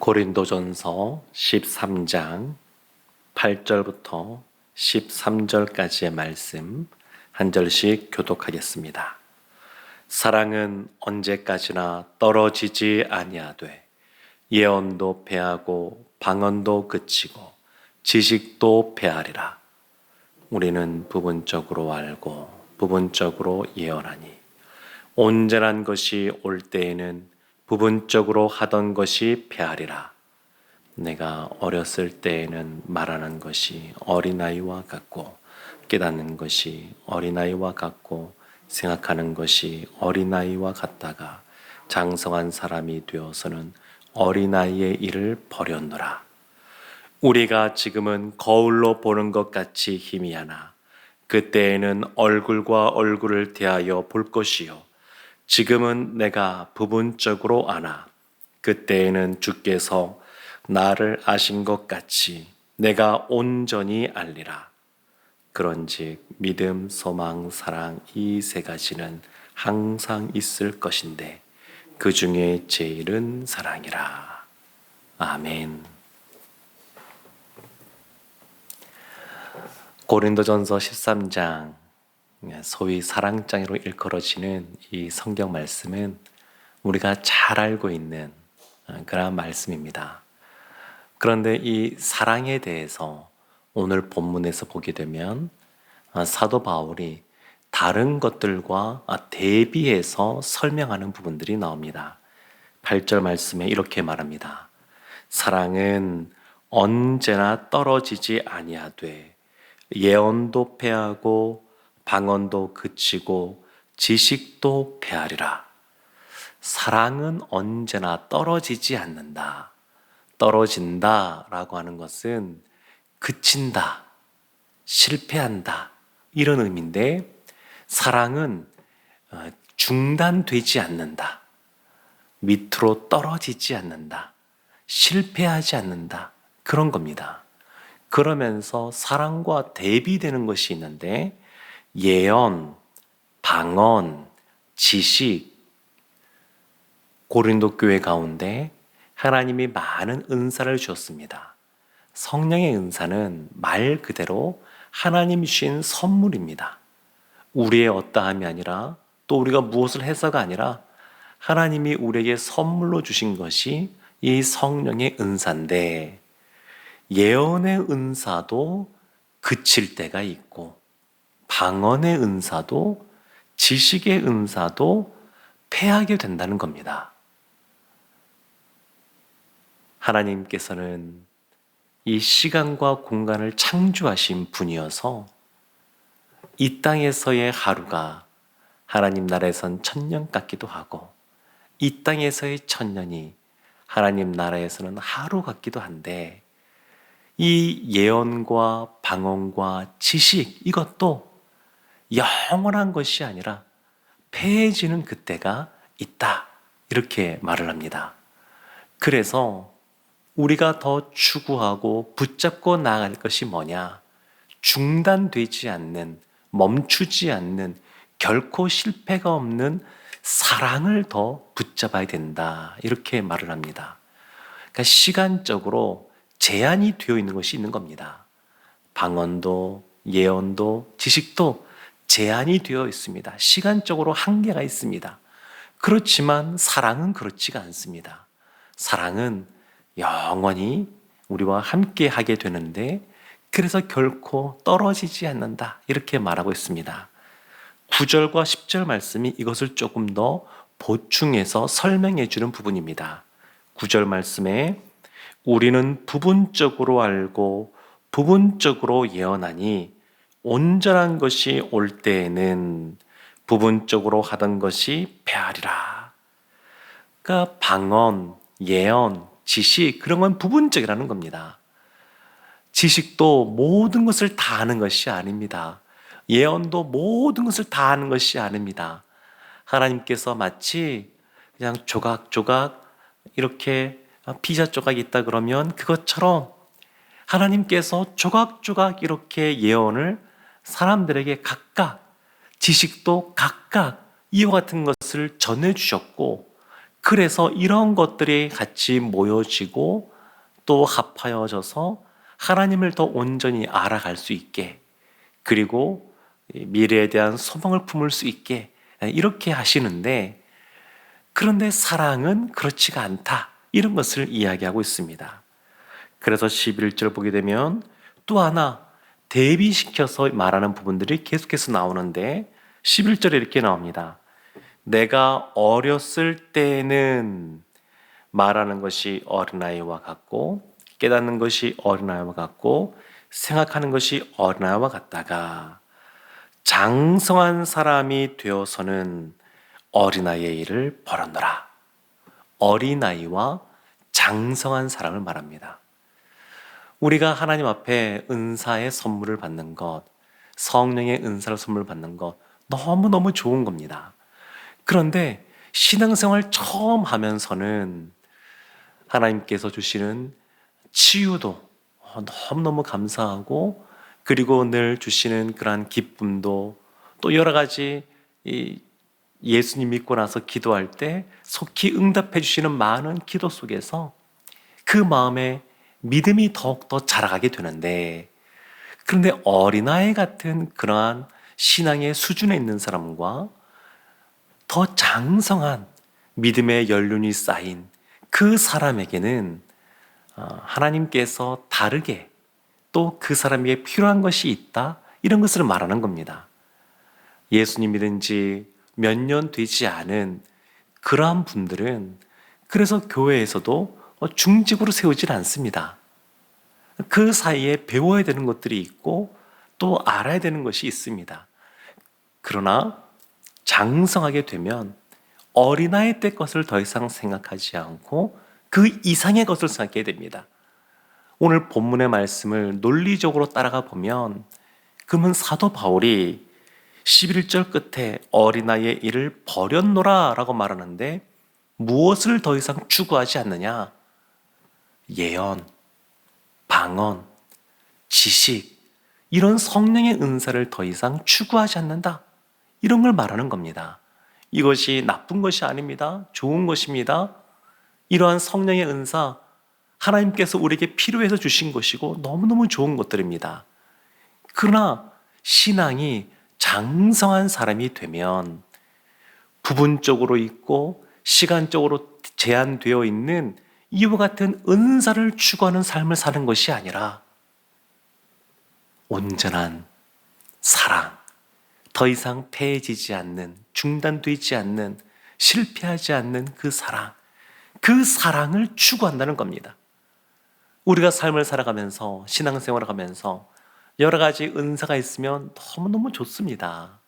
고린도전서 13장 8절부터 13절까지의 말씀 한 절씩 교독하겠습니다. 사랑은 언제까지나 떨어지지 아니하되 예언도 패하고 방언도 그치고 지식도 패하리라. 우리는 부분적으로 알고 부분적으로 예언하니 온전한 것이 올 때에는 부분적으로 하던 것이 패하리라. 내가 어렸을 때에는 말하는 것이 어린아이와 같고 깨닫는 것이 어린아이와 같고 생각하는 것이 어린아이와 같다가 장성한 사람이 되어서는 어린아이의 일을 버렸노라. 우리가 지금은 거울로 보는 것 같이 희미하나 그때에는 얼굴과 얼굴을 대하여 볼 것이요 지금은 내가 부분적으로 아나 그때에는 주께서 나를 아신 것 같이 내가 온전히 알리라. 그런즉 믿음, 소망, 사랑 이 세 가지는 항상 있을 것인데 그 중에 제일은 사랑이라. 아멘. 고린도전서 13장 소위 사랑장으로 일컬어지는 이 성경 말씀은 우리가 잘 알고 있는 그런 말씀입니다. 그런데 이 사랑에 대해서 오늘 본문에서 보게 되면 사도 바울이 다른 것들과 대비해서 설명하는 부분들이 나옵니다. 8절 말씀에 이렇게 말합니다. 사랑은 언제나 떨어지지 아니하되 예언도 패하고 방언도 그치고 지식도 패하리라. 사랑은 언제나 떨어지지 않는다. 떨어진다라고 하는 것은 그친다, 실패한다 이런 의미인데 사랑은 중단되지 않는다. 밑으로 떨어지지 않는다. 실패하지 않는다. 그런 겁니다. 그러면서 사랑과 대비되는 것이 있는데 예언, 방언, 지식, 고린도 교회 가운데 하나님이 많은 은사를 주었습니다. 성령의 은사는 말 그대로 하나님이 주신 선물입니다. 우리의 어떠함이 아니라 또 우리가 무엇을 해서가 아니라 하나님이 우리에게 선물로 주신 것이 이 성령의 은사인데 예언의 은사도 그칠 때가 있고 방언의 은사도 지식의 은사도 패하게 된다는 겁니다. 하나님께서는 이 시간과 공간을 창조하신 분이어서 이 땅에서의 하루가 하나님 나라에선 1000년 같기도 하고 이 땅에서의 1000년이 하나님 나라에서는 하루 같기도 한데 이 예언과 방언과 지식 이것도 영원한 것이 아니라 패해지는 그때가 있다. 이렇게 말을 합니다. 그래서 우리가 더 추구하고 붙잡고 나아갈 것이 뭐냐? 중단되지 않는, 멈추지 않는, 결코 실패가 없는 사랑을 더 붙잡아야 된다. 이렇게 말을 합니다. 그러니까 시간적으로 제한이 되어 있는 것이 있는 겁니다. 방언도, 예언도, 지식도 제한이 되어 있습니다. 시간적으로 한계가 있습니다. 그렇지만 사랑은 그렇지가 않습니다. 사랑은 영원히 우리와 함께 하게 되는데 그래서 결코 떨어지지 않는다. 이렇게 말하고 있습니다. 9절과 10절 말씀이 이것을 조금 더 보충해서 설명해 주는 부분입니다. 9절 말씀에 우리는 부분적으로 알고 부분적으로 예언하니 온전한 것이 올 때에는 부분적으로 하던 것이 패하리라. 그러니까 방언, 예언, 지식 그런 건 부분적이라는 겁니다. 지식도 모든 것을 다 아는 것이 아닙니다. 예언도 모든 것을 다 아는 것이 아닙니다. 하나님께서 마치 그냥 조각조각 이렇게 피자 조각이 있다 그러면 그것처럼 하나님께서 조각조각 이렇게 예언을 사람들에게 각각 지식도 각각 이와 같은 것을 전해주셨고 그래서 이런 것들이 같이 모여지고 또 합하여져서 하나님을 더 온전히 알아갈 수 있게, 그리고 미래에 대한 소망을 품을 수 있게 이렇게 하시는데, 그런데 사랑은 그렇지가 않다, 이런 것을 이야기하고 있습니다. 그래서 11절 보게 되면 또 하나 대비시켜서 말하는 부분들이 계속해서 나오는데, 11절에 이렇게 나옵니다. 내가 어렸을 때는 말하는 것이 어린아이와 같고, 깨닫는 것이 어린아이와 같고, 생각하는 것이 어린아이와 같다가 장성한 사람이 되어서는 어린아이의 일을 버렸노라. 어린아이와 장성한 사람을 말합니다. 우리가 하나님 앞에 은사의 선물을 받는 것, 성령의 은사를 선물 받는 것 너무너무 좋은 겁니다. 그런데 신앙생활 처음 하면서는 하나님께서 주시는 치유도 너무너무 감사하고, 그리고 늘 주시는 그러한 기쁨도, 또 여러 가지 예수님 믿고 나서 기도할 때 속히 응답해 주시는 많은 기도 속에서 그 마음에 믿음이 더욱더 자라가게 되는데, 그런데 어린아이 같은 그러한 신앙의 수준에 있는 사람과 더 장성한 믿음의 연륜이 쌓인 그 사람에게는 하나님께서 다르게 또 그 사람에게 필요한 것이 있다, 이런 것을 말하는 겁니다. 예수님 믿은 지 몇 년 되지 않은 그러한 분들은 그래서 교회에서도 중직으로 세우질 않습니다. 그 사이에 배워야 되는 것들이 있고 또 알아야 되는 것이 있습니다. 그러나 장성하게 되면 어린아이 때 것을 더 이상 생각하지 않고 그 이상의 것을 생각하게 됩니다. 오늘 본문의 말씀을 논리적으로 따라가 보면, 그러면 사도 바울이 11절 끝에 어린아이의 일을 버렸노라 라고 말하는데 무엇을 더 이상 추구하지 않느냐? 예언, 방언, 지식, 이런 성령의 은사를 더 이상 추구하지 않는다, 이런 걸 말하는 겁니다. 이것이 나쁜 것이 아닙니다. 좋은 것입니다. 이러한 성령의 은사, 하나님께서 우리에게 필요해서 주신 것이고 너무너무 좋은 것들입니다. 그러나 신앙이 장성한 사람이 되면 부분적으로 있고 시간적으로 제한되어 있는 이와 같은 은사를 추구하는 삶을 사는 것이 아니라 온전한 사랑, 더 이상 패해지지 않는, 중단되지 않는, 실패하지 않는 그 사랑을 추구한다는 겁니다. 우리가 삶을 살아가면서, 신앙생활을 하면서 여러 가지 은사가 있으면 너무너무 좋습니다.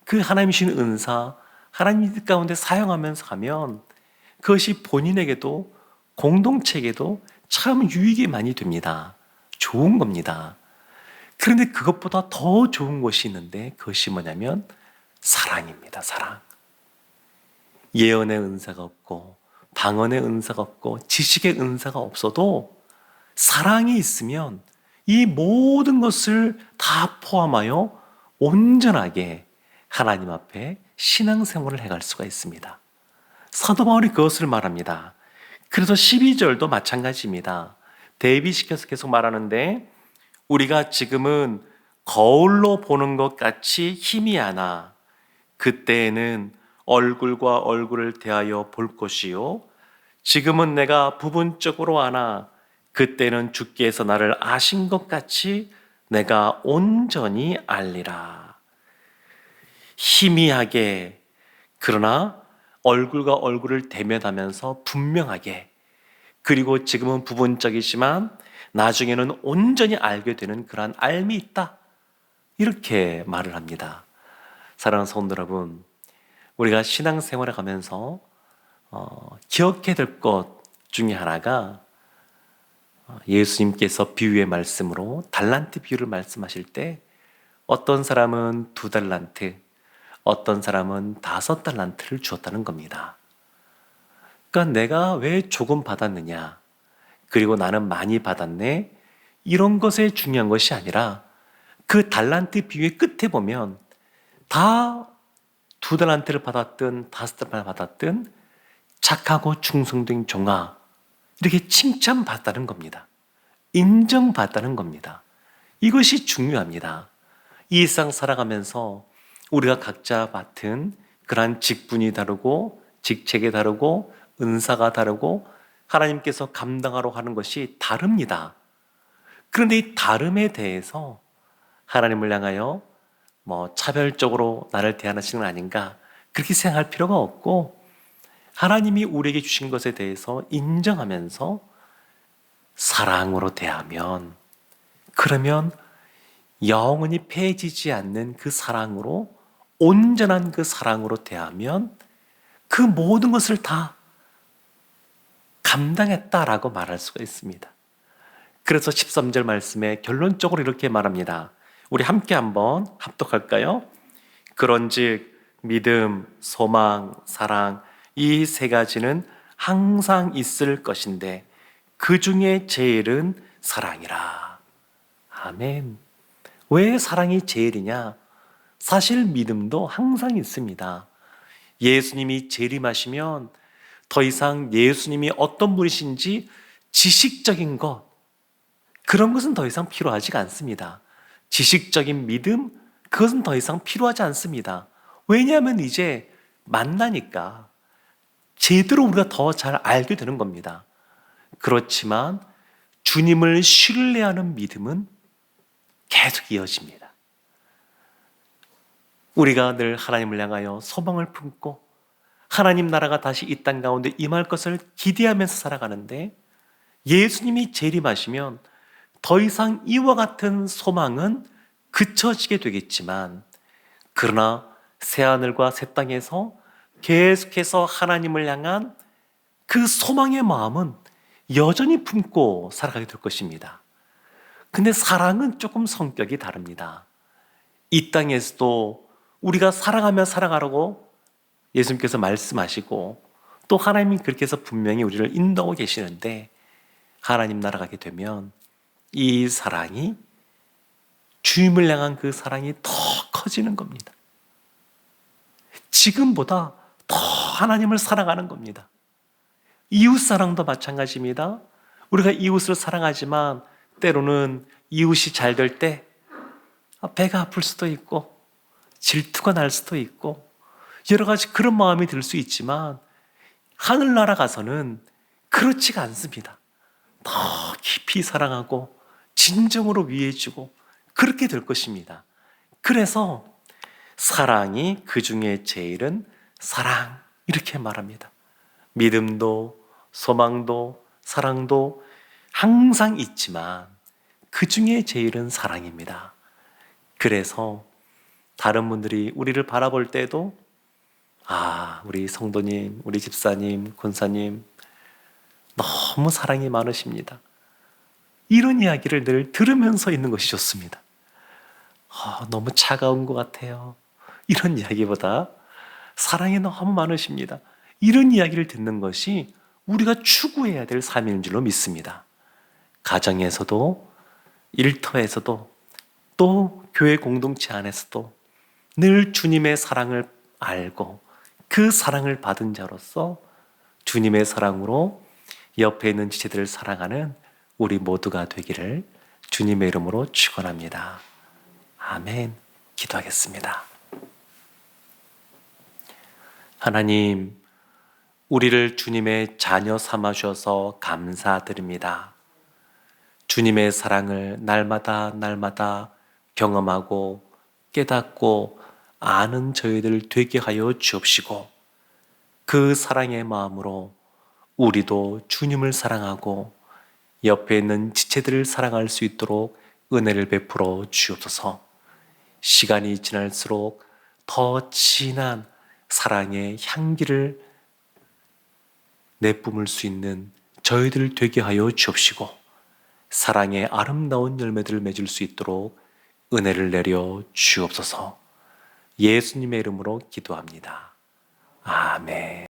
그 하나님 주신 은사, 하나님 뜻 가운데 사용하면서 가면 그것이 본인에게도 공동체에게도 참 유익이 많이 됩니다. 좋은 겁니다. 그런데 그것보다 더 좋은 것이 있는데, 그것이 뭐냐면 사랑입니다. 사랑. 예언의 은사가 없고 방언의 은사가 없고 지식의 은사가 없어도 사랑이 있으면 이 모든 것을 다 포함하여 온전하게 하나님 앞에 신앙생활을 해갈 수가 있습니다. 사도 바울이 그것을 말합니다. 그래서 12절도 마찬가지입니다. 대비시켜서 계속 말하는데, 우리가 지금은 거울로 보는 것 같이 희미하나 그때에는 얼굴과 얼굴을 대하여 볼 것이요, 지금은 내가 부분적으로 아나 그때는 주께서 나를 아신 것 같이 내가 온전히 알리라. 희미하게, 그러나 얼굴과 얼굴을 대면하면서 분명하게, 그리고 지금은 부분적이지만 나중에는 온전히 알게 되는 그러한 알미 있다, 이렇게 말을 합니다. 사랑하는 성도 여러분, 우리가 신앙생활을 가면서 기억해야 될 것 중에 하나가, 예수님께서 비유의 말씀으로 달란트 비유를 말씀하실 때 어떤 사람은 2달란트, 어떤 사람은 5달란트를 주었다는 겁니다. 그러니까 내가 왜 조금 받았느냐, 그리고 나는 많이 받았네, 이런 것에 중요한 것이 아니라 그 달란트 비유의 끝에 보면 다 2달란트를 받았든 5달란트를 받았든 착하고 충성된 종아, 이렇게 칭찬받다는 겁니다. 인정받다는 겁니다. 이것이 중요합니다. 이 세상 살아가면서 우리가 각자 맡은 그러한 직분이 다르고 직책이 다르고 은사가 다르고 하나님께서 감당하러 하는 것이 다릅니다. 그런데 이 다름에 대해서 하나님을 향하여 차별적으로 나를 대하시는 건 아닌가, 그렇게 생각할 필요가 없고, 하나님이 우리에게 주신 것에 대해서 인정하면서 사랑으로 대하면, 그러면 영원히 패해지지 않는 그 사랑으로, 온전한 그 사랑으로 대하면 그 모든 것을 다 감당했다라고 말할 수가 있습니다. 그래서 13절 말씀에 결론적으로 이렇게 말합니다. 우리 함께 한번 합독할까요? 그런즉 믿음, 소망, 사랑, 이 세 가지는 항상 있을 것인데 그 중에 제일은 사랑이라. 아멘. 왜 사랑이 제일이냐? 사실 믿음도 항상 있습니다. 예수님이 재림하시면 더 이상 예수님이 어떤 분이신지 지식적인 것, 그런 것은 더 이상 필요하지가 않습니다. 지식적인 믿음, 그것은 더 이상 필요하지 않습니다. 왜냐하면 이제 만나니까 제대로 우리가 더 잘 알게 되는 겁니다. 그렇지만 주님을 신뢰하는 믿음은 계속 이어집니다. 우리가 늘 하나님을 향하여 소망을 품고 하나님 나라가 다시 이 땅 가운데 임할 것을 기대하면서 살아가는데, 예수님이 재림하시면 더 이상 이와 같은 소망은 그쳐지게 되겠지만, 그러나 새하늘과 새 땅에서 계속해서 하나님을 향한 그 소망의 마음은 여전히 품고 살아가게 될 것입니다. 근데 사랑은 조금 성격이 다릅니다. 이 땅에서도 우리가 사랑하며 살아가라고 예수님께서 말씀하시고, 또 하나님이 그렇게 해서 분명히 우리를 인도하고 계시는데, 하나님 나라 가게 되면 이 사랑이, 주님을 향한 그 사랑이 더 커지는 겁니다. 지금보다 더 하나님을 사랑하는 겁니다. 이웃 사랑도 마찬가지입니다. 우리가 이웃을 사랑하지만 때로는 이웃이 잘 될 때 배가 아플 수도 있고 질투가 날 수도 있고 여러 가지 그런 마음이 들 수 있지만, 하늘나라 가서는 그렇지가 않습니다. 더 깊이 사랑하고 진정으로 위해주고 그렇게 될 것입니다. 그래서 사랑이 그 중에 제일은 사랑, 이렇게 말합니다. 믿음도 소망도 사랑도 항상 있지만 그 중에 제일은 사랑입니다. 그래서 다른 분들이 우리를 바라볼 때도 우리 성도님, 우리 집사님, 권사님 너무 사랑이 많으십니다, 이런 이야기를 늘 들으면서 있는 것이 좋습니다. 너무 차가운 것 같아요, 이런 이야기보다 사랑이 너무 많으십니다, 이런 이야기를 듣는 것이 우리가 추구해야 될 삶인 줄로 믿습니다. 가정에서도, 일터에서도, 또 교회 공동체 안에서도 늘 주님의 사랑을 알고 그 사랑을 받은 자로서 주님의 사랑으로 옆에 있는 지체들을 사랑하는 우리 모두가 되기를 주님의 이름으로 축원합니다. 아멘. 기도하겠습니다. 하나님, 우리를 주님의 자녀 삼아 주셔서 감사드립니다. 주님의 사랑을 날마다 경험하고 깨닫고 아는 저희들 되게 하여 주옵시고, 그 사랑의 마음으로 우리도 주님을 사랑하고 옆에 있는 지체들을 사랑할 수 있도록 은혜를 베풀어 주옵소서. 시간이 지날수록 더 진한 사랑의 향기를 내뿜을 수 있는 저희들 되게 하여 주옵시고, 사랑의 아름다운 열매들을 맺을 수 있도록 은혜를 내려 주옵소서. 예수님의 이름으로 기도합니다. 아멘.